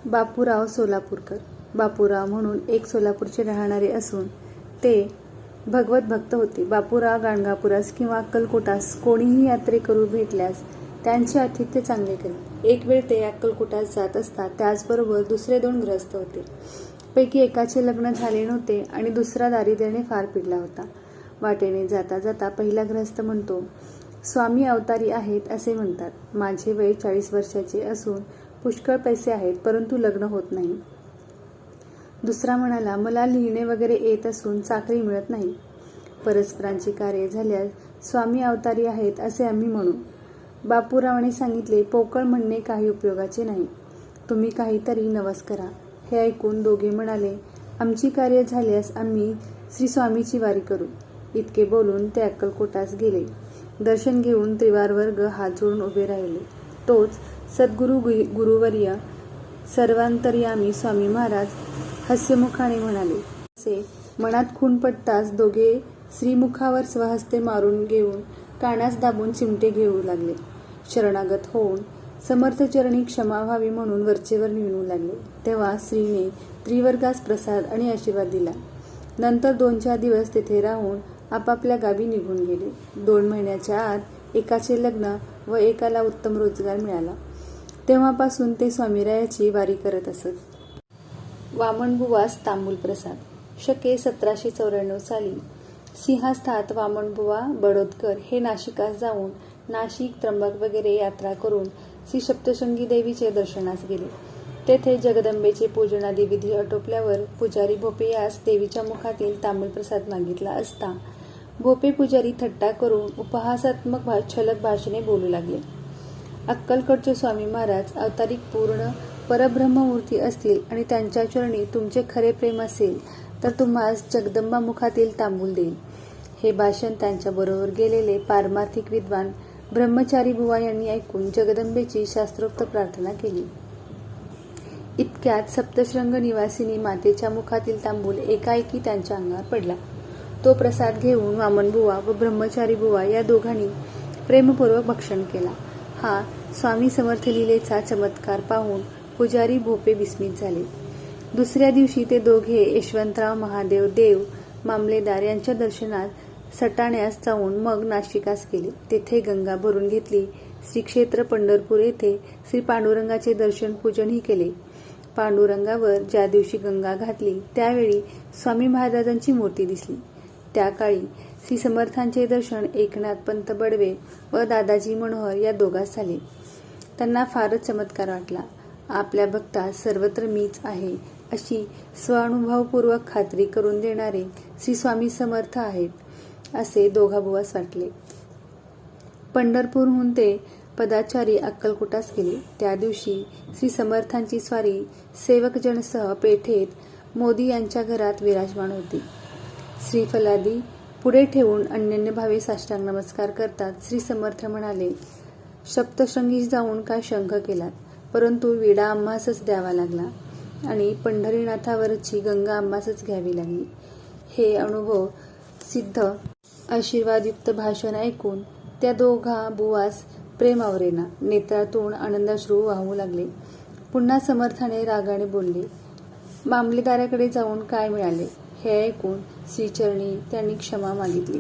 बापूराव सोलापूरकर. बापूराव म्हणून एक सोलापूरचे राहणारे असून ते भगवत भक्त होते. बापूराव गाणगापुरास किंवा अक्कलकोटास कोणीही यात्रेकरू भेटल्यास त्यांचे आतिथ्य चांगले करीत. एक वेळ ते अक्कलकोटास जात असतात. त्याचबरोबर दुसरे 2 गृहस्थ होते. पैकी एकाचे लग्न झाले नव्हते आणि दुसरा दारिद्र्याने फार पिडला होता. वाटेने जाता जाता पहिला गृहस्थ म्हणतो, स्वामी अवतारी आहेत असे म्हणतात. माझे वय 40 वर्षाचे असून पुष्कळ पैसे आहेत, परंतु लग्न होत नाही. दुसरा म्हणाला, मला लिहिणे वगैरे येत असून चाकरी मिळत नाही. परस्परांची कार्य झाल्यास स्वामी अवतारी आहेत असे आम्ही म्हणू. बापूरावाने सांगितले, पोकळ म्हणणे काही उपयोगाचे नाही. तुम्ही काहीतरी नवस करा. हे ऐकून दोघे म्हणाले, आमची कार्य झाल्यास आम्ही श्री स्वामीची वारी करू. इतके बोलून ते अक्कलकोटास गेले. दर्शन घेऊन त्रिवार वर्ग हात जोडून उभे राहिले. तोच सद्गुरू गुरुवर्य सर्वांतर्यामी स्वामी महाराज हास्यमुखाने म्हणाले. असे मनात खून पडताच दोघे श्रीमुखावर स्वहस्ते मारून घेऊन कानास दाबून चिमटे घेऊ लागले. शरणागत होऊन समर्थचरणी क्षमा व्हावी म्हणून वरचेवर निवडू लागले. तेव्हा श्रीने त्रिवर्गास प्रसाद आणि आशीर्वाद दिला. नंतर 2-4 दिवस तेथे राहून आपापल्या गावी निघून गेले. 2 महिन्याच्या आत एकाचे लग्न व एकाला उत्तम रोजगार मिळाला. तेव्हापासून ते स्वामीरायाची वारी करत असत. वामनबुवास तांबूल प्रसाद. शके 1794 साली सिंहस्थात वामनबुवा बडोदकर हे नाशिकास जाऊन नाशिक, त्र्यंबक वगैरे यात्रा करून श्री सप्तशृंगी देवीचे दर्शनास गेले. तेथे जगदंबेचे पूजनादी विधी आटोपल्यावर पुजारी भोपे यास देवीच्या मुखातील तांबूल प्रसाद मागितला असता भोपे पुजारी थट्टा करून उपहासात्मक छलक भाषेने बोलू लागले. अक्कलकोटचे स्वामी महाराज अवतारिक पूर्ण परब्रह्ममूर्ती असतील आणि त्यांच्या चरणी तुमचे खरे प्रेम असेल तर तुम्हास जगदंबा मुखातील तांबूल देईल. हे भाषण त्यांच्याबरोबर गेलेले पारमार्थिक विद्वान ब्रह्मचारी बुवा यांनी ऐकून जगदंबेची शास्त्रोक्त प्रार्थना केली. इतक्यात सप्तशृंग निवासिनी मातेच्या मुखातील तांबूल एकाएकी त्यांच्या अंगावर पडला. तो प्रसाद घेऊन वामनबुवा व ब्रह्मचारी बुवा या दोघांनी प्रेमपूर्वक भक्षण केला. हा स्वामी समर्थ लीलेचा चमत्कार पाहून पुजारी भोपे विस्मित झाले. दुसऱ्या दिवशी ते दोघे यशवंतराव महादेव देव मामलेदार यांच्या दर्शनात सटाण्यास जाऊन मग नाशिकास गेले. तेथे गंगा भरून घेतली. श्री क्षेत्र पंढरपूर येथे श्री पांडुरंगाचे दर्शन पूजनही केले. पांडुरंगावर ज्या दिवशी गंगा घातली त्यावेळी स्वामी महाराजांची मूर्ती दिसली. त्या काळी श्री समर्थांचे दर्शन एकनाथ पंत बडवे व दादाजी मनोहर या दोघांस झाले. त्यांना फारच चमत्कार वाटला. आपल्या भक्तास सर्वत्र मीच आहे अशी स्वानुभवपूर्वक खात्री करून देणारे श्री स्वामी समर्थ आहेत असे दोघाबुवास वाटले. पंढरपूरहून ते पदाचारी अक्कलकोटास गेले. त्या दिवशी श्री समर्थांची स्वारी सेवकजनसह पेठेत मोदी यांच्या घरात विराजमान होती. श्रीफलादी पुढे ठेवून अनन्यभावे साष्टांग नमस्कार करतात श्री समर्थ म्हणाले, सप्तशृंगीस जाऊन काय शंख केलात, परंतु विडा आम्हासच द्यावा लागला आणि पंढरीनाथावरची गंगा आम्हासच घ्यावी लागली. हे अनुभव सिद्ध आशीर्वादयुक्त भाषण ऐकून त्या दोघा बुवास प्रेम आवरेना. नेत्रातून आनंदाश्रू वाहू लागले. पुन्हा समर्थाने रागाने बोलले. मामलेदाराकडे जाऊन काय मिळाले हे ऐकून श्रीचरणी त्यांनी क्षमा मागितली.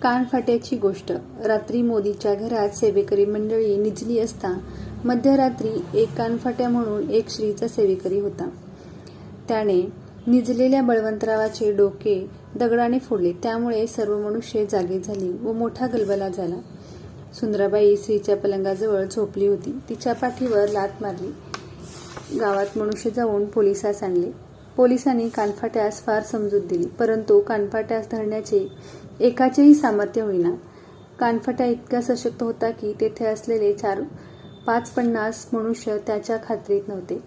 कानफाट्याची गोष्ट. रात्री मोदीच्या घरात सेवेकरी मंडळी निजली असता मध्यरात्री एक कानफाट्या म्हणून एक श्रीचा सेवेकरी होता. त्याने निजलेल्या बळवंतरावाचे डोके दगडाने फोडले. त्यामुळे सर्व मनुष्य जागी झाली व मोठा गलबला झाला. सुंदराबाई श्रीच्या पलंगाजवळ झोपली होती. तिच्या पाठीवर लाथ मारली. गावात मनुष्य जाऊन पोलिसास आणले. पोलिसांनी कानफाट्यास फार समजूत दिली, परंतु कानफाट्यास धरण्याचे एकाचेही सामर्थ्य होईना. कानफाट्या इतका सशक्त होता की तेथे असलेले 450 मनुष्य त्याच्या खात्रीत नव्हते.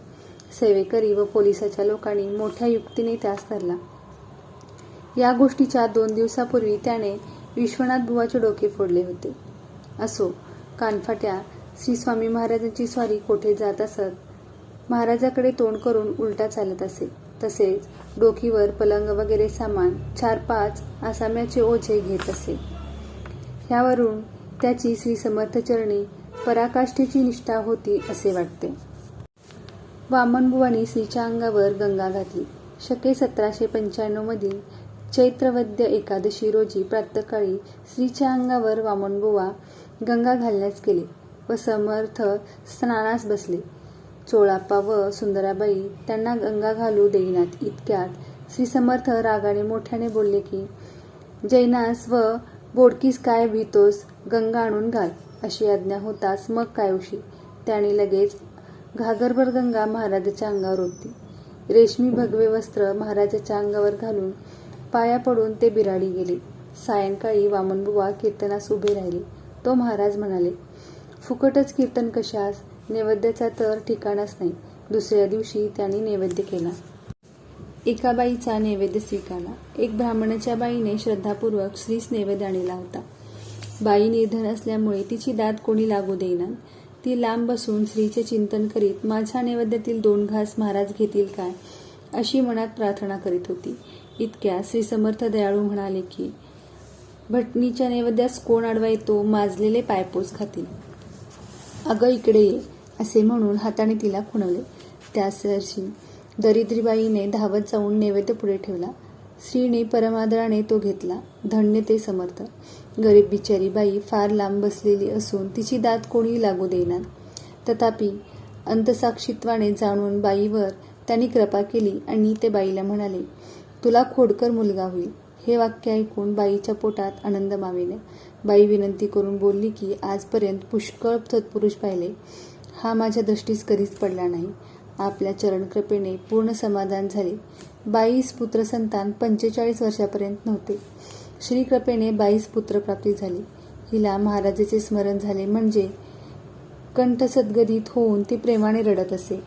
सेवेकरी व पोलिसाच्या लोकांनी मोठ्या युक्तीने त्यास धरला. या गोष्टीच्या 2 दिवसापूर्वी त्याने विश्वनाथ बुवाचे डोके फोडले होते. असो, कानफाट्या श्री स्वामी महाराजांची स्वारी कोठे जात असत. महाराजाकडे तोंड करून उलटा चालत असे. तसेच डोकीवर पलंग वगैरे सामान 4-5 आसाम्याचे ओझे घेत असे. ह्यावरून त्याची श्री समर्थचरणी पराकाष्ठेची निष्ठा होती असे वाटते. वामनबुवांनी श्रीच्या अंगावर गंगा घातली. शके 1795 मधील चैत्रवद्य एकादशी रोजी प्रातःकाळी श्रीच्या अंगावर वामनबुवा गंगा घालण्यास गेले व समर्थ स्नानास बसले. चोळाप्पा व सुंदराबाई त्यांना गंगा घालू देईनात. इतक्यात श्री समर्थ रागाने मोठ्याने बोलले की, जैनास व बोडकीस काय भीतोस, गंगा आणून घाल. अशी आज्ञा होताच मग काय उशी. त्याने लगेच घागरभर गंगा महाराजाच्या अंगावर ओतली. रेशमी भगवे वस्त्र महाराजाच्या अंगावर घालून पाया पडून ते बिराडी गेले. सायंकाळी वामनबुवा कीर्तनास उभे राहिले. तो महाराज म्हणाले, फुकटच कीर्तन कशास, नैवेद्याचा तर ठिकाणच नाही. दुसऱ्या दिवशी त्यांनी नैवेद्य केला. एका बाईचा नैवेद्य स्वीकारला. एक ब्राह्मणाच्या बाईने श्रद्धापूर्वक श्रीस नैवेद्य आणला होता. बाई निर्धन असल्यामुळे तिची दात कोणी लागू देईना. ती लांब बसून श्रीचे चिंतन करीत माझ्या नैवेद्यातील 2 घास महाराज घेतील काय, अशी मनात प्रार्थना करीत होती. इतक्या श्री समर्थ दयाळू म्हणाले की, भटणीच्या नैवेद्यास कोण आडवा येतो, माजलेले पायपोस खातील. अगं इकडे ये, असे म्हणून हाताने तिला खुणवले. त्याच वर्षी दरिद्रीबाईने धावत जाऊन नैवेद्य पुढे ठेवला. श्रीने परमादराने तो घेतला. धन्य ते समर्थ. गरीब बिचारी बाई फार लांब बसलेली असून तिची दात कोणी लागू देईना. तथापि अंतसाक्षित्वाने जाणून बाईवर त्यांनी कृपा केली आणि ते बाईला म्हणाले, तुला खोडकर मुलगा होईल. हे वाक्य ऐकून बाईच्या पोटात आनंद माविला. बाई विनंती करून बोलली की, आजपर्यंत पुष्कळ सत्पुरुष पाहिले, हा माझ्या दृष्टीस कधीच पडला नाही. आपल्या चरणकृपेने पूर्ण समाधान झाले. 22 पुत्रसंतान 45 वर्षापर्यंत नव्हते. श्रीकृपेने 22 पुत्रप्राप्ती झाली. हिला महाराजाचे स्मरण झाले म्हणजे कंठ सद्गदित होऊन ती प्रेमाने रडत असे.